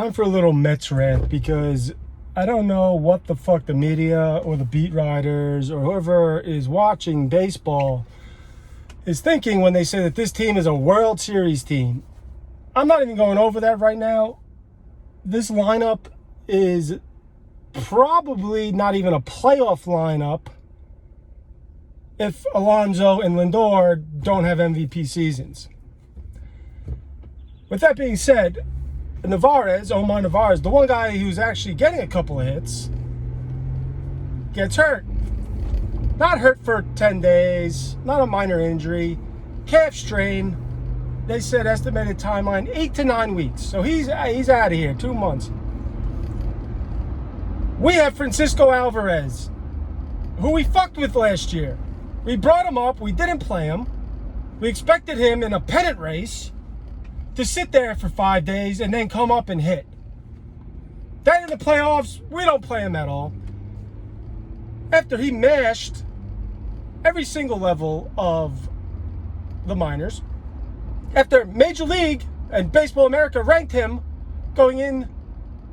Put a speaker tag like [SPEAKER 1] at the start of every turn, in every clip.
[SPEAKER 1] Time for a little Mets rant because I don't know what the fuck the media or the beat writers or whoever is watching baseball is thinking when they say that this team is a World Series team. I'm not even going over that right now. This lineup is probably not even a playoff lineup if Alonso and Lindor don't have MVP seasons. With that being said, Navarez, Omar Navarez, the one guy who's actually getting a couple of hits, gets hurt. Not hurt for 10 days, not a minor injury, calf strain. They said estimated timeline 8 to 9 weeks. So he's out of here, 2 months. We have Francisco Alvarez, who we fucked with last year. We brought him up, we didn't play him. We expected him in a pennant race to sit there for 5 days and then come up and hit. Then in the playoffs, we don't play him at all. After he mashed every single level of the minors, after Major League and Baseball America ranked him going in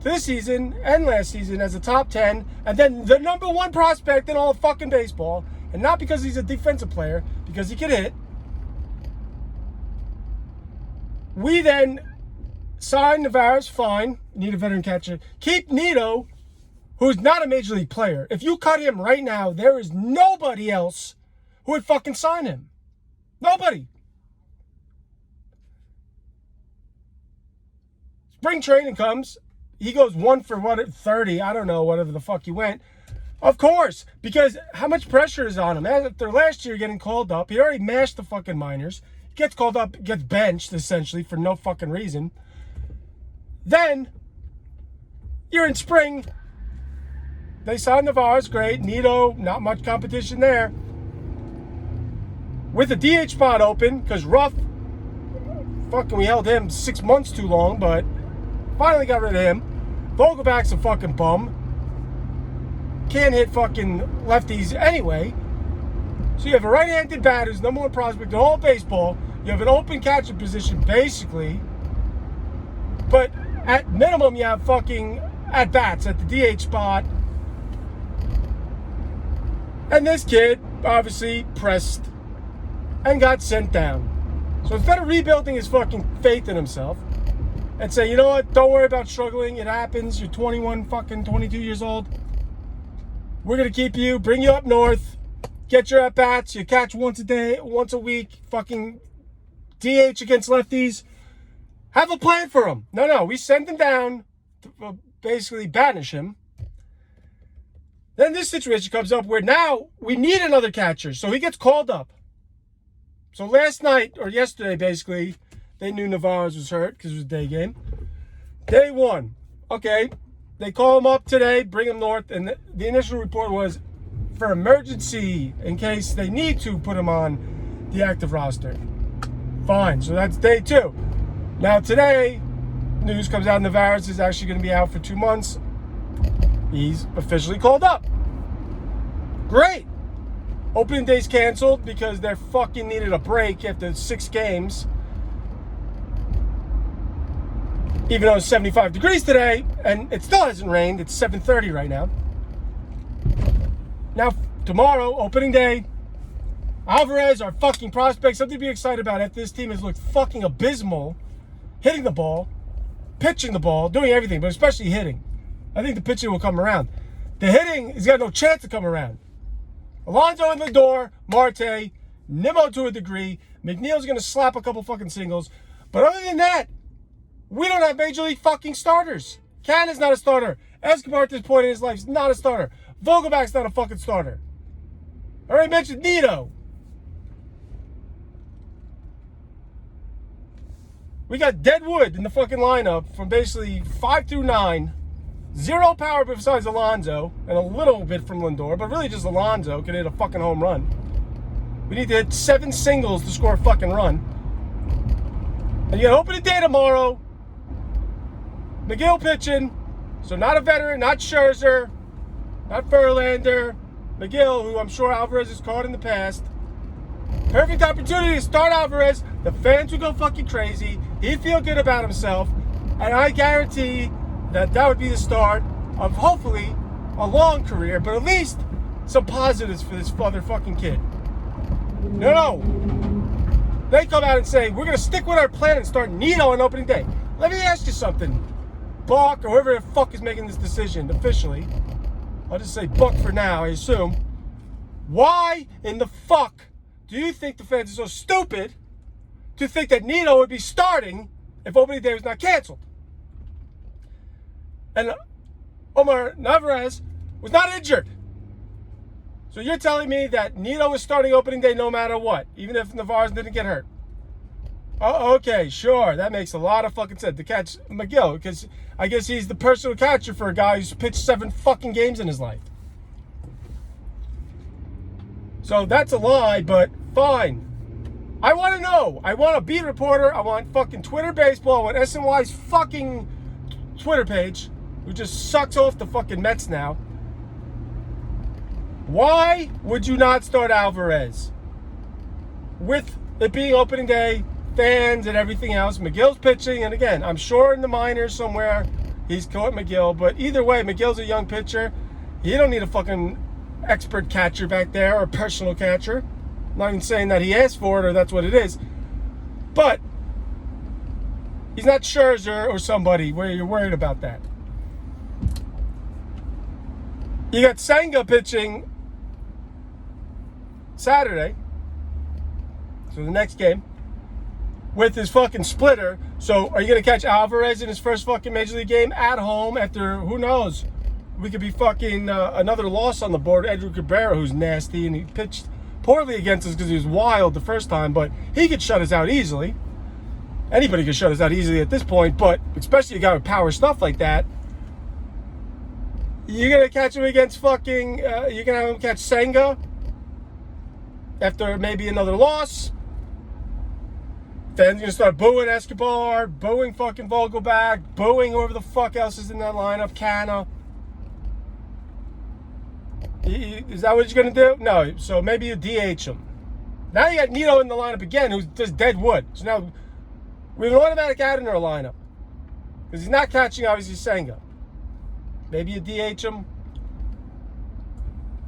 [SPEAKER 1] to this season and last season as a top 10, and then the number one prospect in all of fucking baseball, and not because he's a defensive player, because he can hit. We then sign Navarez, fine, need a veteran catcher. Keep Nido, who's not a major league player. If you cut him right now, there is nobody else who would fucking sign him. Nobody. Spring training comes. He goes 1 for 30. I don't know, whatever the fuck he went. Of course, because how much pressure is on him? After last year getting called up, he already mashed the fucking minors. Gets called up, gets benched, essentially, for no fucking reason. Then, you're in spring. They signed Navarez, great. Nido, not much competition there. With the DH spot open, because Ruff, fucking, we held him 6 months too long, but finally got rid of him. Vogelback's a fucking bum. Can't hit fucking lefties anyway. So you have a right-handed batter who's number one prospect in all of baseball. You have an open catcher position, basically. But at minimum, you have fucking at-bats at the DH spot. And this kid, obviously, pressed and got sent down. So instead of rebuilding his fucking faith in himself and say, you know what, don't worry about struggling. It happens. You're 22 years old. We're going to keep you, bring you up north. Get your at-bats, you catch once a day, once a week, fucking DH against lefties. Have a plan for him. No, we send him down to basically banish him. Then this situation comes up where now we need another catcher, so he gets called up. So last night, or yesterday basically, they knew Navarez was hurt because it was a day game. Day one, okay, they call him up today, bring him north, and the initial report was for emergency in case they need to put him on the active roster. Fine, so that's day 2. Now today, news comes out Navarez is actually going to be out for 2 months. He's officially called up. Great. Opening day's canceled because they fucking needed a break after 6 games. Even though it's 75 degrees today, and it still hasn't rained. It's 7:30 right now. Now, tomorrow, opening day, Alvarez, our fucking prospect, something to be excited about. After this team has looked fucking abysmal, hitting the ball, pitching the ball, doing everything, but especially hitting. I think the pitching will come around. The hitting has got no chance to come around. Alonso in the door, Marte, Nimmo to a degree. McNeil's going to slap a couple fucking singles. But other than that, we don't have major league fucking starters. Cannon's not a starter. Escobar at this point in his life is not a starter. Vogelback's not a fucking starter. I already mentioned Nido. We got dead wood in the fucking lineup from basically 5 through 9. 0 power besides Alonso, and a little bit from Lindor, but really just Alonso can hit a fucking home run. We need to hit 7 singles to score a fucking run. And you got opening day tomorrow. McGill pitching. So not a veteran, not Scherzer, not Verlander. McGill, who I'm sure Alvarez has caught in the past. Perfect opportunity to start Alvarez. The fans would go fucking crazy. He'd feel good about himself. And I guarantee that would be the start of hopefully a long career, but at least some positives for this motherfucking kid. No. They come out and say, we're going to stick with our plan and start Nido on opening day. Let me ask you something, Buck, or whoever the fuck is making this decision officially. I'll just say Buck for now, I assume. Why in the fuck do you think the fans are so stupid to think that Nido would be starting if opening day was not canceled? And Omar Navarez was not injured. So you're telling me that Nido was starting opening day no matter what, even if Navarez didn't get hurt? Oh, okay, sure. That makes a lot of fucking sense to catch McGill, because I guess he's the personal catcher for a guy who's pitched 7 fucking games in his life. So that's a lie, but fine. I want to know. I want a beat reporter. I want fucking Twitter baseball. I want SNY's fucking Twitter page, who just sucks off the fucking Mets now. Why would you not start Alvarez? With it being opening day, fans and everything else, McGill's pitching, and again, I'm sure in the minors somewhere he's caught McGill, but either way, McGill's a young pitcher. He don't need a fucking expert catcher back there or personal catcher. I'm not even saying that he asked for it or that's what it is, but he's not Scherzer or somebody where you're worried about that. You got Senga pitching Saturday, so the next game, with his fucking splitter. So are you going to catch Alvarez in his first fucking Major League game at home after, who knows, we could be fucking another loss on the board. Edward Cabrera, who's nasty, and he pitched poorly against us because he was wild the first time, but he could shut us out easily. Anybody could shut us out easily at this point, but especially a guy with power stuff like that. You're going to catch him against fucking, you're going to have him catch Senga after maybe another loss. Fans are going to start booing Escobar, booing fucking Vogelback, booing whoever the fuck else is in that lineup, Canna. Is that what you're going to do? No, so maybe you DH him. Now you got Nido in the lineup again, who's just dead wood. So now we have an automatic out in our lineup, because he's not catching, obviously, Senga. Maybe you DH him.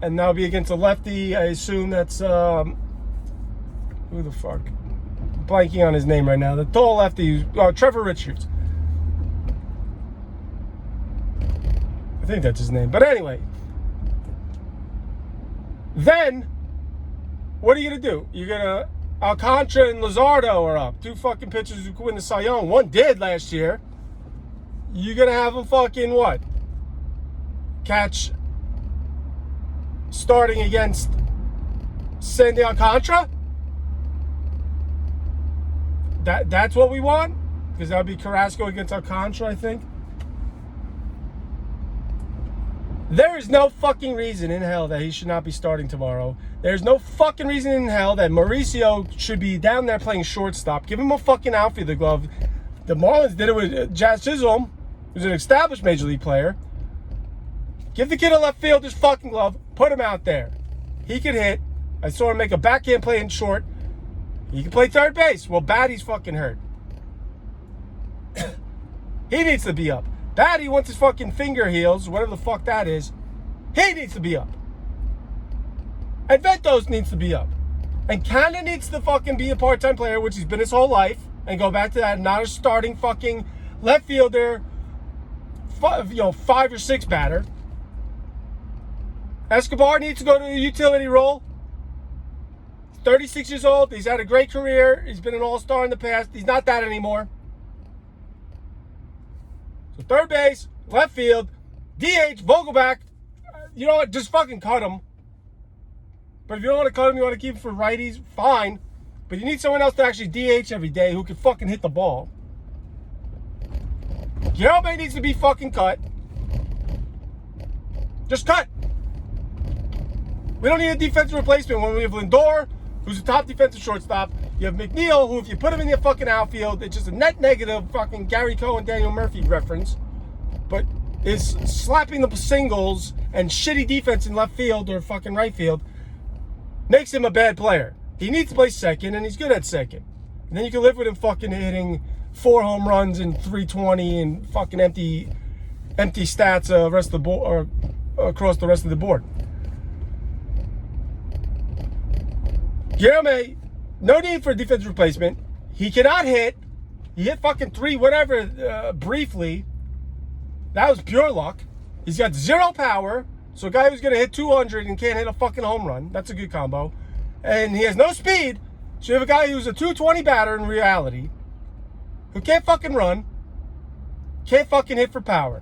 [SPEAKER 1] And that'll be against a lefty. I assume that's, who the fuck? I'm blanking on his name right now. The tall lefty, Trevor Richards. I think that's his name. But anyway. Then, what are you going to do? You're going to, Alcantara and Luzardo are up. 2 fucking pitchers who could win the Cy Young. One did last year. You're going to have them fucking what? Catch starting against Sandy Alcantara? That's what we want? Because that would be Carrasco against Alcantara, I think. There is no fucking reason in hell that he should not be starting tomorrow. There's no fucking reason in hell that Mauricio should be down there playing shortstop. Give him a fucking outfielder glove. The Marlins did it with Jazz Chisholm, who's an established Major League player. Give the kid a left fielder's fucking glove. Put him out there. He can hit. I saw him make a backhand play in short. He can play third base. Well, Batty's fucking hurt. He needs to be up. Batty, once his fucking finger heals, whatever the fuck that is, he needs to be up. And Ventos needs to be up. And Canna needs to fucking be a part-time player, which he's been his whole life, and go back to that, not a starting fucking left fielder, 5 or 6 batter. Escobar needs to go to a utility role. He's 36 years old. He's had a great career. He's been an all-star in the past. He's not that anymore. So third base, left field, DH, Vogelback. You know what? Just fucking cut him. But if you don't want to cut him, you want to keep him for righties, fine. But you need someone else to actually DH every day who can fucking hit the ball. Guillermo needs to be fucking cut. Just cut. We don't need a defensive replacement when we have Lindor, who's a top defensive shortstop. You have McNeil, who if you put him in the fucking outfield, it's just a net negative fucking Gary Cohen, Daniel Murphy reference, but is slapping the singles and shitty defense in left field or fucking right field, makes him a bad player. He needs to play second, and he's good at second. And then you can live with him fucking hitting 4 home runs and 320 and fucking empty empty stats rest of the board or across the rest of the board. Guillaume, no need for a defensive replacement. He cannot hit. He hit fucking 3 whatever briefly. That was pure luck. He's got 0 power. So a guy who's going to hit 200 and can't hit a fucking home run. That's a good combo. And he has no speed. So you have a guy who's a 220 batter in reality. Who can't fucking run. Can't fucking hit for power.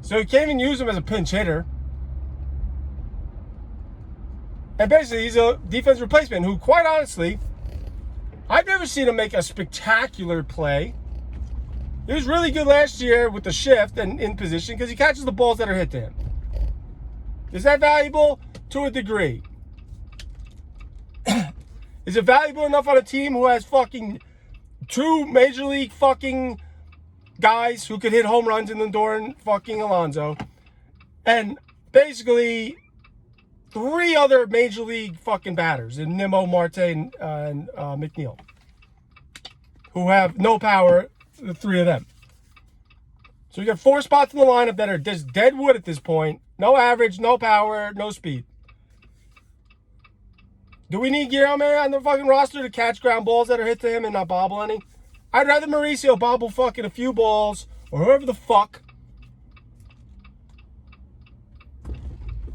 [SPEAKER 1] So you can't even use him as a pinch hitter. And basically, he's a defensive replacement who, quite honestly, I've never seen him make a spectacular play. He was really good last year with the shift and in position because he catches the balls that are hit to him. Is that valuable? To a degree. Is it valuable enough on a team who has fucking 2 major league fucking guys who could hit home runs in Lindor and fucking Alonso, and basically 3 other major league fucking batters in Nimmo, Marte, and McNeil, who have no power, the 3 of them. So you got 4 spots in the lineup that are just dead wood at this point. No average, no power, no speed. Do we need Guillaume on the fucking roster to catch ground balls that are hit to him and not bobble any? I'd rather Mauricio bobble fucking a few balls, or whoever the fuck,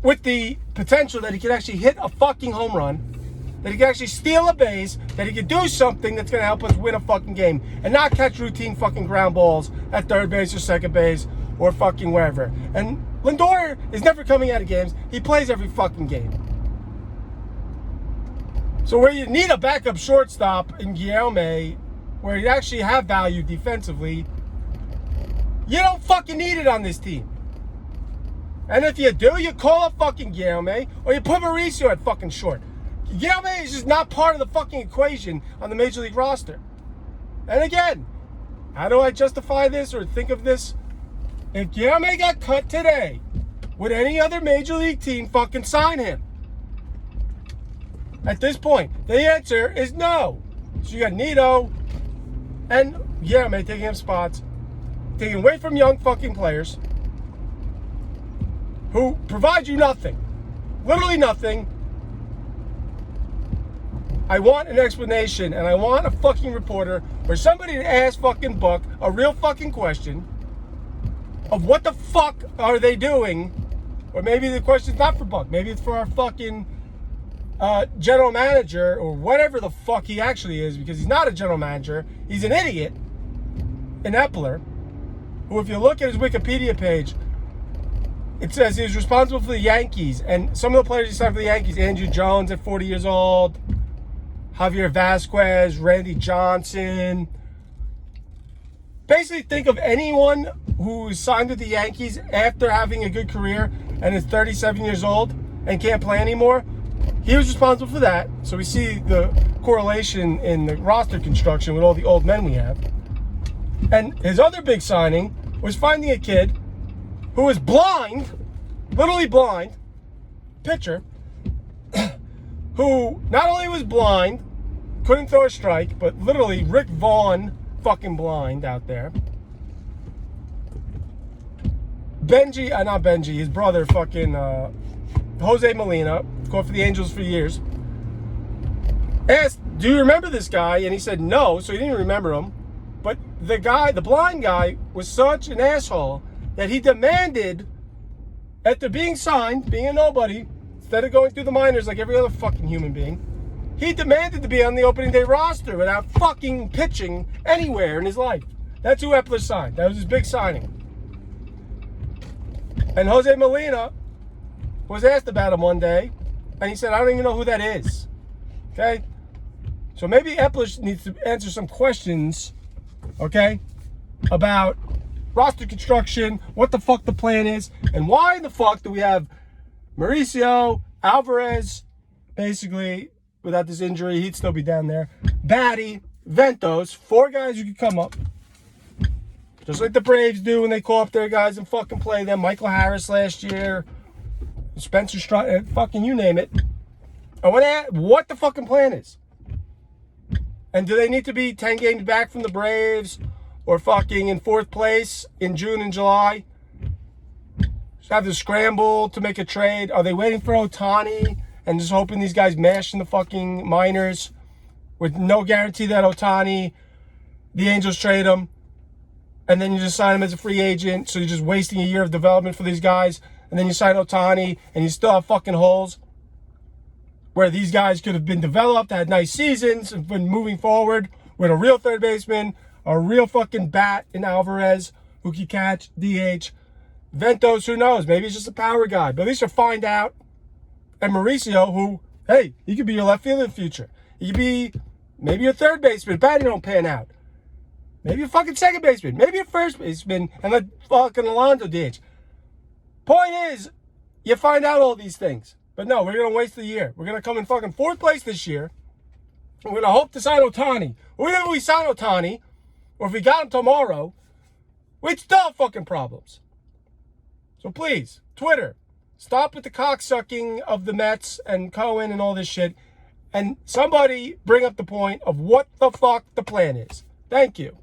[SPEAKER 1] with the potential that he could actually hit a fucking home run, that he could actually steal a base, that he could do something that's going to help us win a fucking game, and not catch routine fucking ground balls at third base or second base or fucking wherever. And Lindor is never coming out of games. He plays every fucking game. So where you need a backup shortstop in Guillaume, where you actually have value defensively, you don't fucking need it on this team. And if you do, you call up fucking Guillaume, or you put Mauricio at fucking short. Guillaume is just not part of the fucking equation on the Major League roster. And again, how do I justify this or think of this? If Guillaume got cut today, would any other Major League team fucking sign him? At this point, the answer is no. So you got Nido and Guillaume taking up spots, taking away from young fucking players who provide you nothing. Literally nothing. I want an explanation, and I want a fucking reporter or somebody to ask fucking Buck a real fucking question of what the fuck are they doing. Or maybe the question's not for Buck. Maybe it's for our fucking general manager, or whatever the fuck he actually is, because he's not a general manager. He's an idiot, an Epler, who, if you look at his Wikipedia page, it says he was responsible for the Yankees, and some of the players he signed for the Yankees: Andrew Jones at 40 years old, Javier Vasquez, Randy Johnson. Basically, think of anyone who signed with the Yankees after having a good career and is 37 years old and can't play anymore. He was responsible for that. So we see the correlation in the roster construction with all the old men we have. And his other big signing was finding a kid who was blind, literally blind, pitcher, who not only was blind, couldn't throw a strike, but literally Rick Vaughn fucking blind out there. Not Benji, his brother fucking Jose Molina, called for the Angels for years, asked, do you remember this guy? And he said no, so he didn't remember him. But the guy, the blind guy, was such an asshole that he demanded, after being signed, being a nobody, instead of going through the minors like every other fucking human being, he demanded to be on the opening day roster without fucking pitching anywhere in his life. That's who Epler signed. That was his big signing. And Jose Molina was asked about him one day, and he said, I don't even know who that is. Okay? So maybe Epler needs to answer some questions, okay, about roster construction, what the fuck the plan is, and why in the fuck do we have Mauricio, Alvarez, basically, without this injury, he'd still be down there, Batty, Ventos, 4 guys who could come up, just like the Braves do when they call up their guys and fucking play them. Michael Harris last year, Spencer Strider, fucking you name it. I want to ask what the fucking plan is. And do they need to be 10 games back from the Braves, or fucking in 4th place in June and July have to scramble to make a trade? Are they waiting for Ohtani and just hoping these guys mash in the fucking minors with no guarantee that Ohtani, the Angels trade him, and then you just sign him as a free agent, so you're just wasting a year of development for these guys, and then you sign Ohtani, and you still have fucking holes where these guys could have been developed, had nice seasons, and been moving forward with a real third baseman, a real fucking bat in Alvarez who can catch, DH. Ventos, who knows? Maybe he's just a power guy. But at least you'll find out. And Mauricio, who, hey, he could be your left fielder in the future. He could be maybe your third baseman. Batting don't pan out. Maybe your fucking second baseman. Maybe your first baseman. And let fucking Alonso DH. Point is, you find out all these things. But no, we're going to waste the year. We're going to come in fucking fourth place this year. We're going to hope to sign Ohtani. Or even if we sign Ohtani, or if we got him tomorrow, we'd still have fucking problems. So please, Twitter, stop with the cocksucking of the Mets and Cohen and all this shit. And somebody bring up the point of what the fuck the plan is. Thank you.